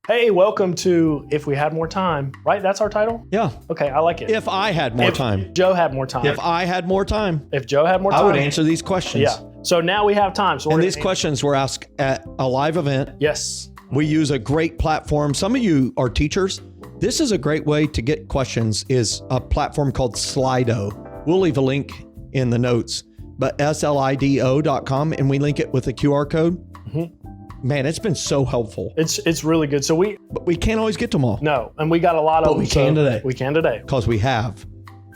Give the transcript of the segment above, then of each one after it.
Hey, welcome to If We Had More Time, right? That's our title? Yeah. Okay, I like it. If I had more time. If Joe had more time. If I had more time. If Joe had more time. I would answer these questions. Yeah. So now we have time. So and these questions were asked at a live event. Yes. We use a great platform. Some of you are teachers. This is a great way to get questions, is a platform called Slido. We'll leave a link in the notes, but slido.com, and we link it with a QR code. Mm-hmm. Man, it's been so helpful. It's really good. But we can't always get to them all. No, and we got a lot of them. But we can today. We can today. Because we have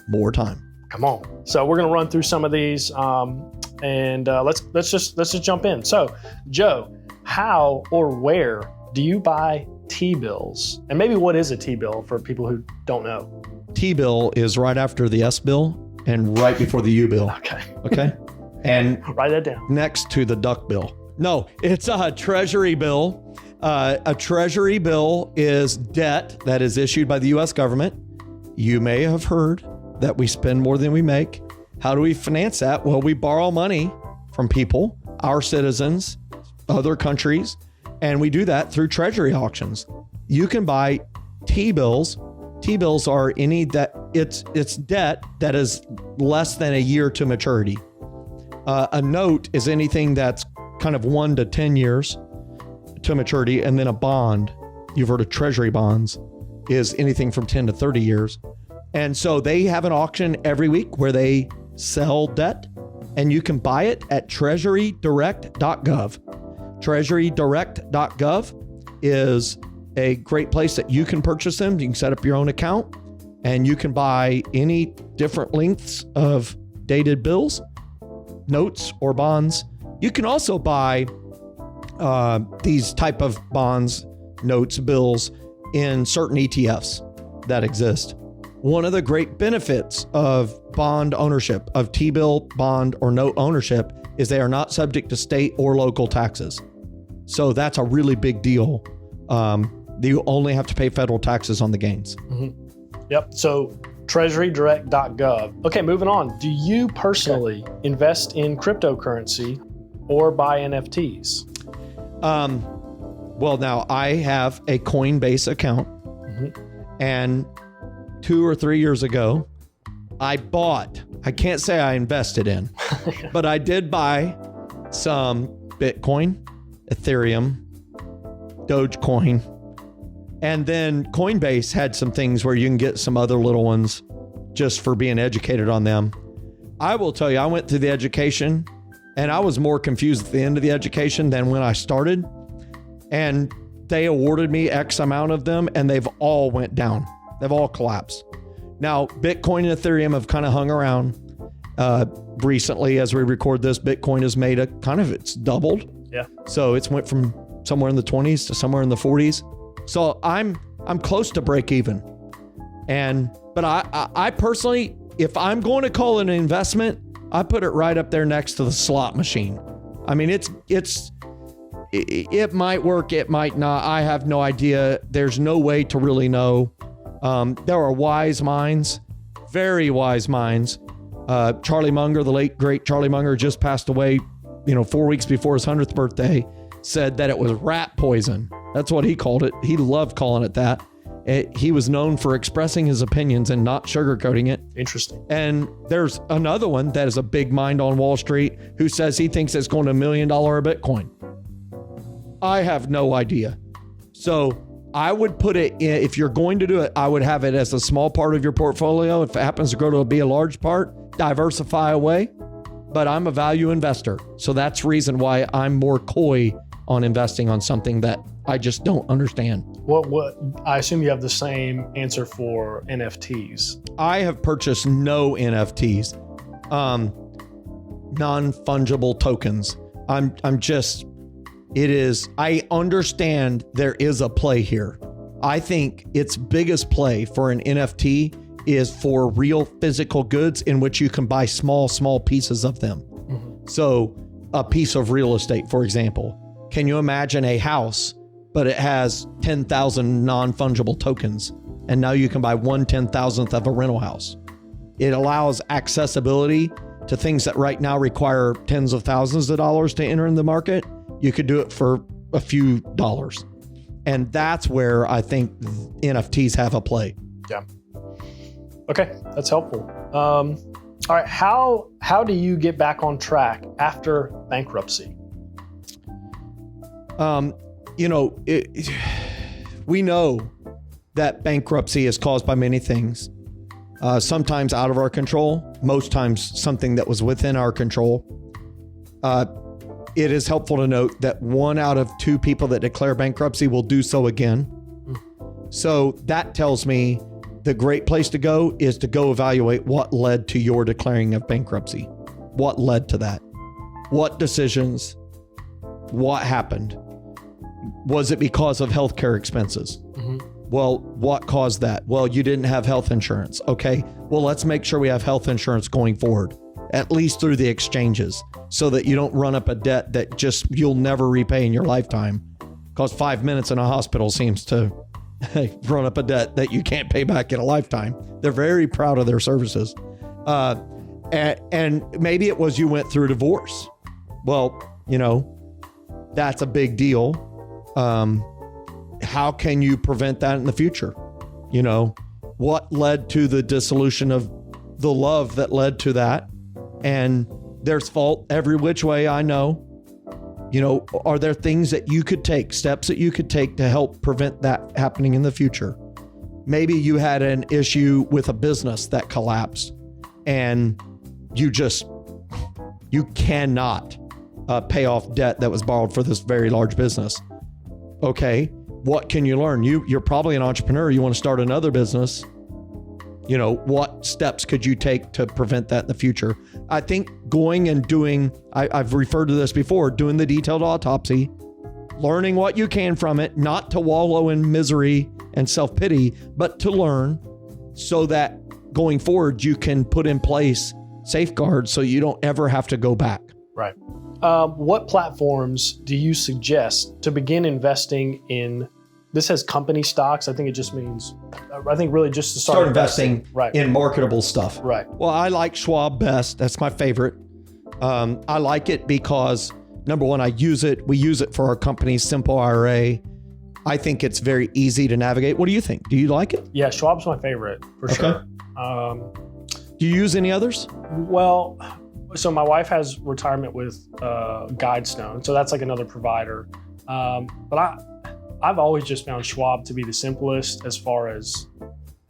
more time. Come on. So we're going to run through some of these, and let's just jump in. So, Joe, how or where do you buy T-bills? And maybe what is a T-bill for people who don't know? T-bill is right after the S-bill and right before the U-bill. Okay. And write that down. Next to the duck bill. No, it's a treasury bill. A treasury bill is debt that is issued by the U.S. government. You may have heard that we spend more than we make. How do we finance that? Well, we borrow money from people, our citizens, other countries, and we do that through treasury auctions. You can buy T-bills. T-bills are any that it's debt that is less than a year to maturity. A note is anything that's kind of 1 to 10 years to maturity. And then a bond, you've heard of treasury bonds, is anything from 10 to 30 years. And so they have an auction every week where they sell debt, and you can buy it at treasurydirect.gov. Treasurydirect.gov is a great place that you can purchase them. You can set up your own account, and you can buy any different lengths of dated bills, notes, or bonds. You can also buy these type of bonds, notes, bills in certain ETFs that exist. One of the great benefits of bond ownership, of T-bill, bond, or note ownership, is they are not subject to state or local taxes. So that's a really big deal. You only have to pay federal taxes on the gains. Mm-hmm. Yep. So treasurydirect.gov. Okay, moving on. Do you personally invest in cryptocurrency or buy NFTs? Well, now I have a Coinbase account, and 2 or 3 years ago, I can't say I invested in, but I did buy some Bitcoin, Ethereum, Dogecoin, and then Coinbase had some things where you can get some other little ones just for being educated on them. I will tell you, I went through the education, and I was more confused at the end of the education than when I started. And they awarded me X amount of them, and they've all went down. They've all collapsed. Now, Bitcoin and Ethereum have kind of hung around. Recently, as we record this, Bitcoin has made it's doubled. Yeah. So it's went from somewhere in the 20s to somewhere in the 40s. So I'm close to break even. But I personally, if I'm going to call it an investment, I put it right up there next to the slot machine. I mean, it might work, it might not. I have no idea. There's no way to really know. There are wise minds, very wise minds. Charlie Munger, the late great Charlie Munger, just passed away, 4 weeks before his 100th birthday, said that it was rat poison. That's what he called it. He loved calling it that. He was known for expressing his opinions and not sugarcoating it. Interesting. And there's another one that is a big mind on Wall Street who says he thinks it's going to $1 million a Bitcoin. I have no idea. So I would put it in, if you're going to do it, I would have it as a small part of your portfolio. If it happens to grow to be a large part, diversify away. But I'm a value investor. So that's the reason why I'm more coy on investing on something that I just don't understand. What I assume you have the same answer for NFTs. I have purchased no NFTs, non-fungible tokens. I understand there is a play here. I think its biggest play for an NFT is for real physical goods in which you can buy small pieces of them. Mm-hmm. So a piece of real estate, for example. Can you imagine a house, but it has 10,000 non-fungible tokens, and now you can buy 1/10,000th of a rental house? It allows accessibility to things that right now require tens of thousands of dollars to enter in the market. You could do it for a few dollars. And that's where I think NFTs have a play. Yeah. Okay, that's helpful. All right, how do you get back on track after bankruptcy? We know that bankruptcy is caused by many things. Sometimes out of our control, most times something that was within our control. It is helpful to note that 1 out of 2 people that declare bankruptcy will do so again. So that tells me the great place to go is to go evaluate what led to your declaring of bankruptcy. What led to that? What decisions? What happened? Was it because of healthcare expenses? Well, what caused that? Well, you didn't have health insurance. Okay, well, let's make sure we have health insurance going forward, at least through the exchanges, so that you don't run up a debt that just you'll never repay in your lifetime. Because 5 minutes in a hospital seems to run up a debt that you can't pay back in a lifetime. They're very proud of their services. And maybe it was you went through divorce. Well, that's a big deal. How can you prevent that in the future? What led to the dissolution of the love that led to that? And there's fault every which way, I know. Are there things that you could take, steps that you could take to help prevent that happening in the future? Maybe you had an issue with a business that collapsed and you cannot pay off debt that was borrowed for this very large business. Okay, what can you learn? You're probably an entrepreneur. You want to start another business. What steps could you take to prevent that in the future? I think going and doing, I've referred to this before, doing the detailed autopsy, learning what you can from it, not to wallow in misery and self-pity, but to learn so that going forward, you can put in place safeguards so you don't ever have to go back. Right. What platforms do you suggest to begin investing in? This has company stocks. I think it just means, really just to start investing right. in marketable stuff. Right. Well, I like Schwab best. That's my favorite. I like it because, number one, we use it for our company's simple IRA. I think it's very easy to navigate. What do you think? Do you like it? Yeah, Schwab's my favorite for sure. Do you use any others? Well, so my wife has retirement with Guidestone, so that's like another provider. But I've always just found Schwab to be the simplest as far as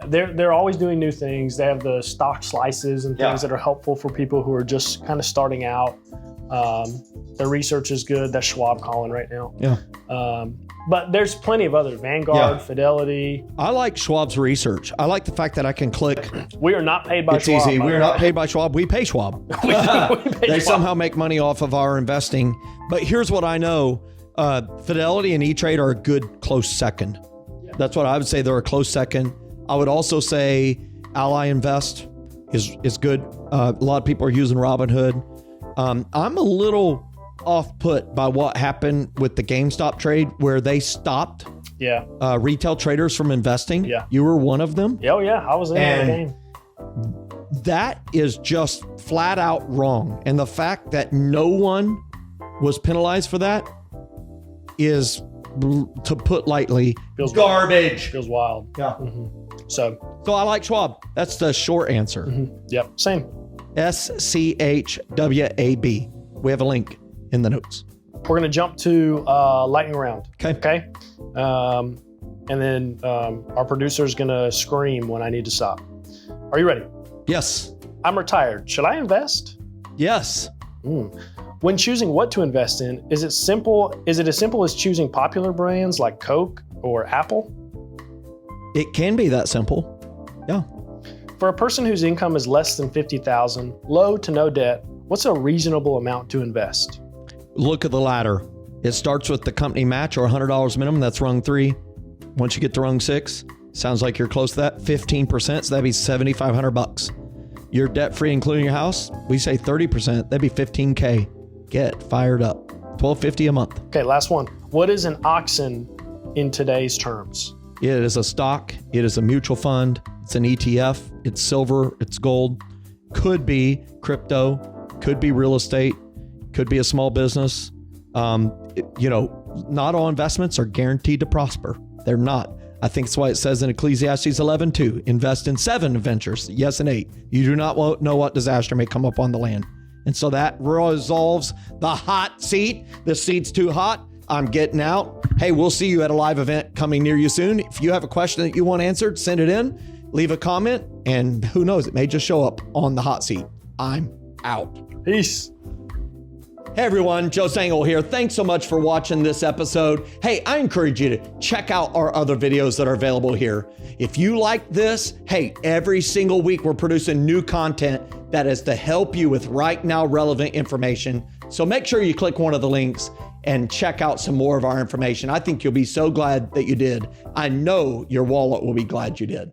they're always doing new things. They have the stock slices and things that are helpful for people who are just kind of starting out. Their research is good. That's Schwab calling right now. Yeah. But there's plenty of others. Vanguard, Fidelity. I like Schwab's research. I like the fact that I can click. We are not paid by Schwab. It's easy. We're not paid by Schwab. We pay Schwab. we pay They Schwab. somehow make money off of our investing. But here's what I know. Fidelity and E-Trade are a good close second. That's what I would say. They're a close second. I would also say Ally Invest is good. A lot of people are using Robinhood. I'm a little off-put by what happened with the GameStop trade where they stopped retail traders from investing. Yeah. You were one of them. Oh, yeah. I was in that game. That is just flat out wrong. And the fact that no one was penalized for that is, to put lightly, garbage. Feels wild. Yeah. Mm-hmm. So I like Schwab. That's the short answer. Mm-hmm. Yep. Same. SCHWAB. We have a link in the notes. We're going to jump to lightning round. Okay. And then our producer is going to scream when I need to stop. Are you ready? Yes. I'm retired. Should I invest? Yes. When choosing what to invest in, is it as simple as choosing popular brands like Coke or Apple? It can be that simple. Yeah. For a person whose income is less than $50,000, low to no debt, what's a reasonable amount to invest? Look at the ladder. It starts with the company match or $100 minimum. That's rung 3. Once you get to rung 6, sounds like you're close to that. 15%, so that'd be $7,500. You're debt free, including your house. We say 30%. That'd be $15K. Get fired up. $1,250 a month. Okay, last one. What is an auction in today's terms? It is a stock. It is a mutual fund. It's an ETF. It's silver. It's gold. Could be crypto. Could be real estate. Could be a small business. not all investments are guaranteed to prosper. They're not. I think that's why it says in Ecclesiastes 11:2, invest in 7 ventures, yes, and 8. You do not know what disaster may come upon the land. And so that resolves the hot seat. The seat's too hot. I'm getting out. Hey, we'll see you at a live event coming near you soon. If you have a question that you want answered, send it in, leave a comment, and who knows, it may just show up on the hot seat. I'm out. Peace. Hey everyone, Joe Sangel here. Thanks so much for watching this episode. Hey, I encourage you to check out our other videos that are available here. If you like this, hey, every single week we're producing new content that is to help you with right now relevant information. So make sure you click one of the links and check out some more of our information. I think you'll be so glad that you did. I know your wallet will be glad you did.